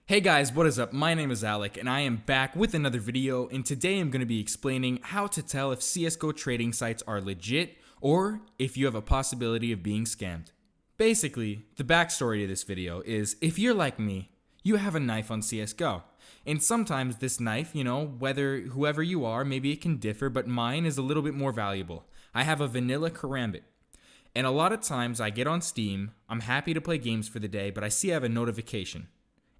Hey guys, what is up? My name is Alec and I am back with another video, and today I'm going to be explaining how to tell if CSGO trading sites are legit or if you have a possibility of being scammed. Basically, the backstory to this video is if you're like me, you have a knife on CSGO. And sometimes this knife, whoever you are, maybe it can differ, but mine is a little bit more valuable. I have a vanilla karambit. And a lot of times I get on Steam, I'm happy to play games for the day, but I see I have a notification.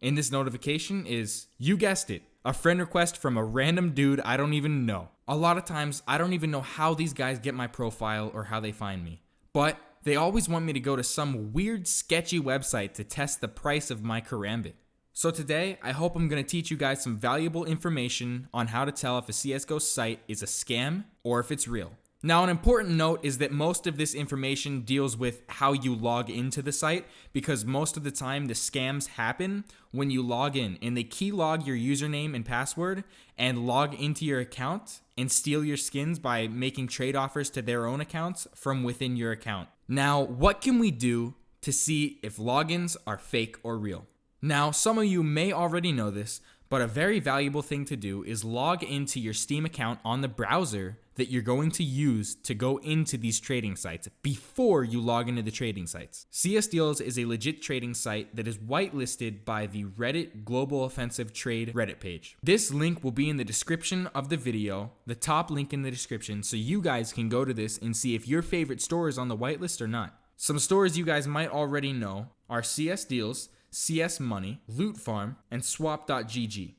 And this notification is, you guessed it, a friend request from a random dude I don't even know. A lot of times, I don't even know how these guys get my profile or how they find me. But they always want me to go to some weird, sketchy website to test the price of my karambit. So today, I hope I'm going to teach you guys some valuable information on how to tell if a CSGO site is a scam or if it's real. Now, an important note is that most of this information deals with how you log into the site, because most of the time the scams happen when you log in and they keylog your username and password and log into your account and steal your skins by making trade offers to their own accounts from within your account. Now, what can we do to see if logins are fake or real? Now, some of you may already know this, but a very valuable thing to do is log into your Steam account on the browser that you're going to use to go into these trading sites before you log into the trading sites. csdeals is a legit trading site that is whitelisted by the Reddit Global Offensive Trade Reddit page. This link will be in the description of the video, the top link in the description, so you guys can go to this and see if your favorite store is on the whitelist or not. Some stores you guys might already know are csdeals, csmoney, loot farm, and swap.gg.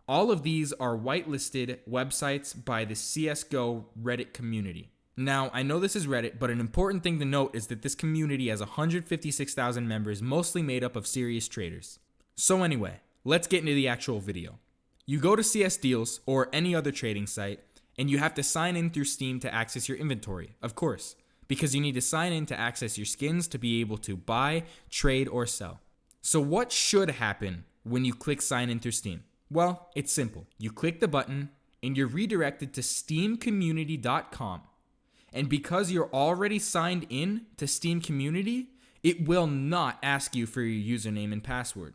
All of these are whitelisted websites by the CSGO Reddit community. Now, I know this is Reddit, but an important thing to note is that this community has 156,000 members, mostly made up of serious traders. So anyway, let's get into the actual video. You go to csdeals or any other trading site, and you have to sign in through Steam to access your inventory, of course, because you need to sign in to access your skins to be able to buy, trade, or sell. So what should happen when you click sign in through Steam? Well, it's simple. You click the button and you're redirected to steamcommunity.com. And because you're already signed in to Steam Community, it will not ask you for your username and password.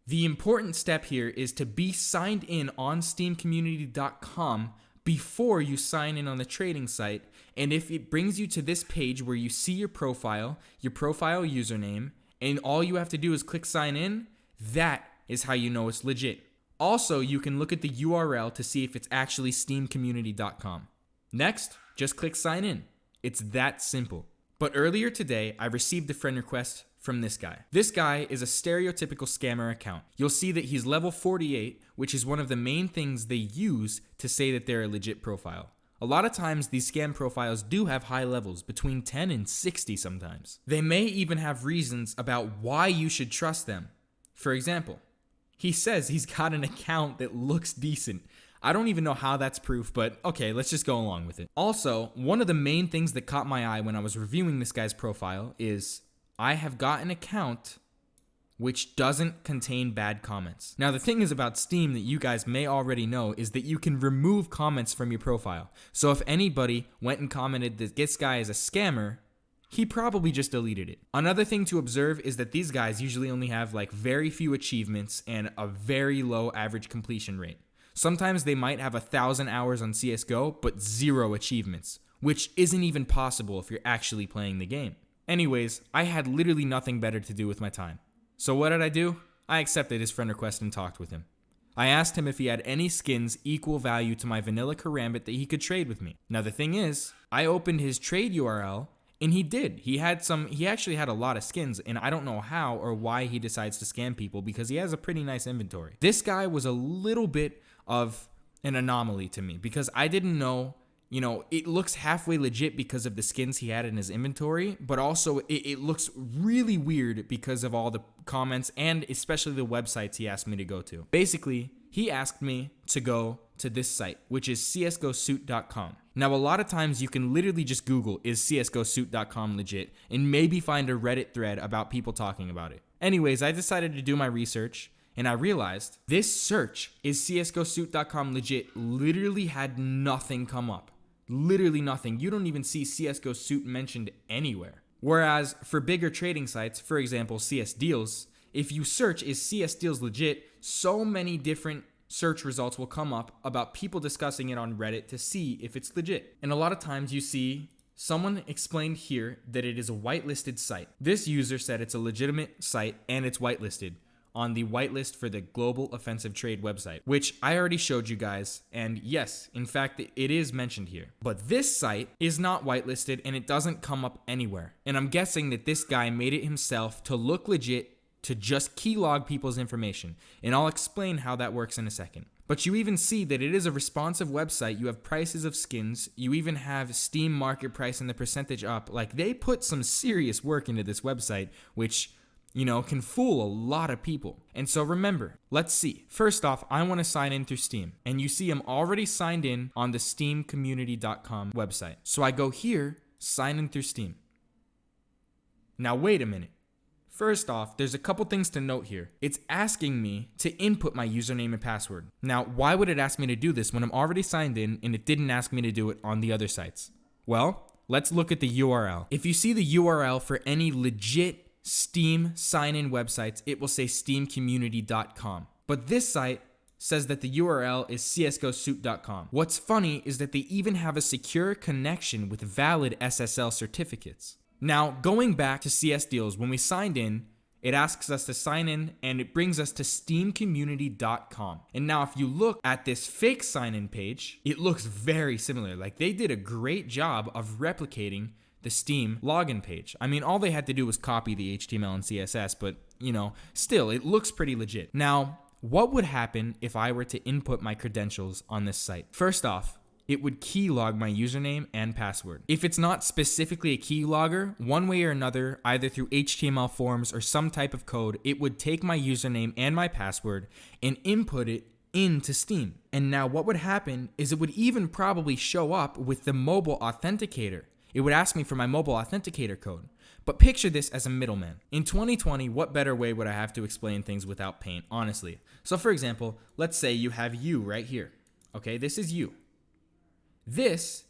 The important step here is to be signed in on steamcommunity.com before you sign in on the trading site. And if it brings you to this page where you see your profile username, and all you have to do is click sign in, that is how you know it's legit. Also, you can look at the URL to see if it's actually steamcommunity.com. Next, just click sign in. It's that simple. But earlier today, I received a friend request from this guy. This guy is a stereotypical scammer account. You'll see that he's level 48, which is one of the main things they use to say that they're a legit profile. A lot of times, these scam profiles do have high levels, between 10 and 60 sometimes. They may even have reasons about why you should trust them. For example, he says he's got an account that looks decent. I don't even know how that's proof, but okay, let's just go along with it. Also, one of the main things that caught my eye when I was reviewing this guy's profile is I have got an account which doesn't contain bad comments. Now, the thing is about Steam that you guys may already know is that you can remove comments from your profile. So if anybody went and commented that this guy is a scammer, he probably just deleted it. Another thing to observe is that these guys usually only have very few achievements and a very low average completion rate. Sometimes they might have 1,000 hours on CSGO, but 0 achievements, which isn't even possible if you're actually playing the game. Anyways, I had literally nothing better to do with my time. So what did I do? I accepted his friend request and talked with him. I asked him if he had any skins equal value to my vanilla karambit that he could trade with me. Now the thing is, I opened his trade URL and he did. He actually had a lot of skins, and I don't know how or why he decides to scam people because he has a pretty nice inventory. This guy was a little bit of an anomaly to me because I didn't know. It looks halfway legit because of the skins he had in his inventory, but also it looks really weird because of all the comments and especially the websites he asked me to go to. Basically, he asked me to go to this site, which is csgosuit.com. Now, a lot of times you can literally just Google, is csgosuit.com legit, and maybe find a Reddit thread about people talking about it. Anyways, I decided to do my research, and I realized this search, is csgosuit.com legit, literally had nothing come up. Literally nothing. You don't even see CSGO Suit mentioned anywhere. Whereas for bigger trading sites, for example, csdeals, if you search is csdeals legit, so many different search results will come up about people discussing it on Reddit to see if it's legit. And a lot of times you see someone explained here that it is a whitelisted site. This user said it's a legitimate site and it's whitelisted on the whitelist for the Global Offensive Trade website, which I already showed you guys. And yes, in fact, it is mentioned here. But this site is not whitelisted and it doesn't come up anywhere. And I'm guessing that this guy made it himself to look legit, to just keylog people's information. And I'll explain how that works in a second. But you even see that it is a responsive website. You have prices of skins. You even have Steam market price and the percentage up. Like, they put some serious work into this website, which, you know, can fool a lot of people. And so remember, let's see. First off, I want to sign in through Steam. And you see I'm already signed in on the steamcommunity.com website. So I go here, sign in through Steam. Now wait a minute. First off, there's a couple things to note here. It's asking me to input my username and password. Now, why would it ask me to do this when I'm already signed in and it didn't ask me to do it on the other sites? Well, let's look at the URL. If you see the URL for any legit Steam sign-in websites, it will say steamcommunity.com. But this site says that the URL is csgosuit.com. What's funny is that they even have a secure connection with valid SSL certificates. Now, going back to csdeals, when we signed in, it asks us to sign in and it brings us to steamcommunity.com. And now if you look at this fake sign-in page, it looks very similar. Like, they did a great job of replicating the Steam login page. I mean, all they had to do was copy the HTML and CSS, but, you know, still, it looks pretty legit. Now, what would happen if I were to input my credentials on this site? First off, it would keylog my username and password. If it's not specifically a keylogger, one way or another, either through HTML forms or some type of code, it would take my username and my password and input it into Steam. And now what would happen is it would even probably show up with the mobile authenticator. It would ask me for my mobile authenticator code. But picture this as a middleman. In 2020, what better way would I have to explain things without paint, honestly? So for example, let's say you have you right here. Okay, this is you. This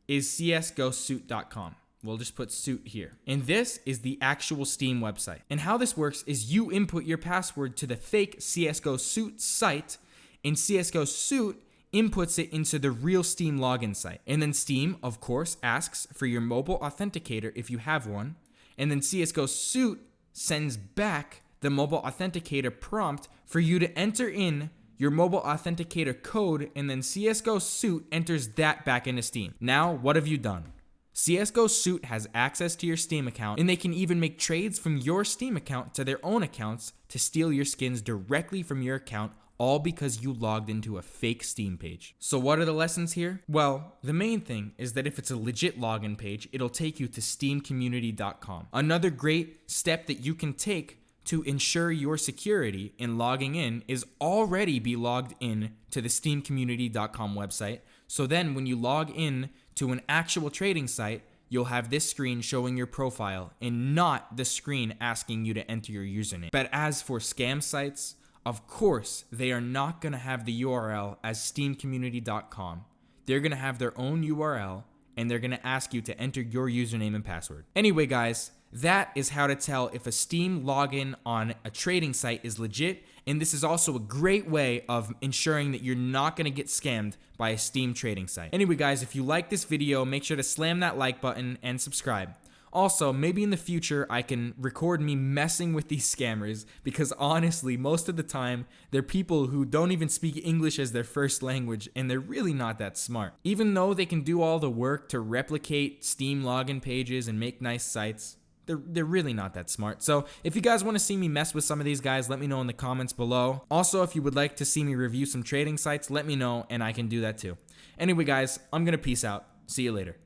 is csgosuit.com. We'll just put suit here. And this is the actual Steam website. And how this works is you input your password to the fake CSGO Suit site, and CSGO Suit inputs it into the real Steam login site. And then Steam, of course, asks for your mobile authenticator if you have one. And then CSGO Suit sends back the mobile authenticator prompt for you to enter in your mobile authenticator code, and then CSGO Suit enters that back into Steam. Now, what have you done? CSGO Suit has access to your Steam account, and they can even make trades from your Steam account to their own accounts to steal your skins directly from your account, all because you logged into a fake Steam page. So what are the lessons here? Well, the main thing is that if it's a legit login page, it'll take you to steamcommunity.com. Another great step that you can take to ensure your security in logging in is already be logged in to the steamcommunity.com website. So then when you log in to an actual trading site, you'll have this screen showing your profile and not the screen asking you to enter your username. But as for scam sites, of course, they are not going to have the URL as steamcommunity.com. They're going to have their own URL and they're going to ask you to enter your username and password. Anyway, guys, that is how to tell if a Steam login on a trading site is legit, and this is also a great way of ensuring that you're not going to get scammed by a Steam trading site. Anyway, guys, if you like this video, make sure to slam that like button and subscribe. Also, maybe in the future I can record me messing with these scammers, because honestly, most of the time, they're people who don't even speak English as their first language, and they're really not that smart. Even though they can do all the work to replicate Steam login pages and make nice sites, they're really not that smart. So if you guys want to see me mess with some of these guys, let me know in the comments below. Also, if you would like to see me review some trading sites, let me know and I can do that too. Anyway, guys, I'm going to peace out. See you later.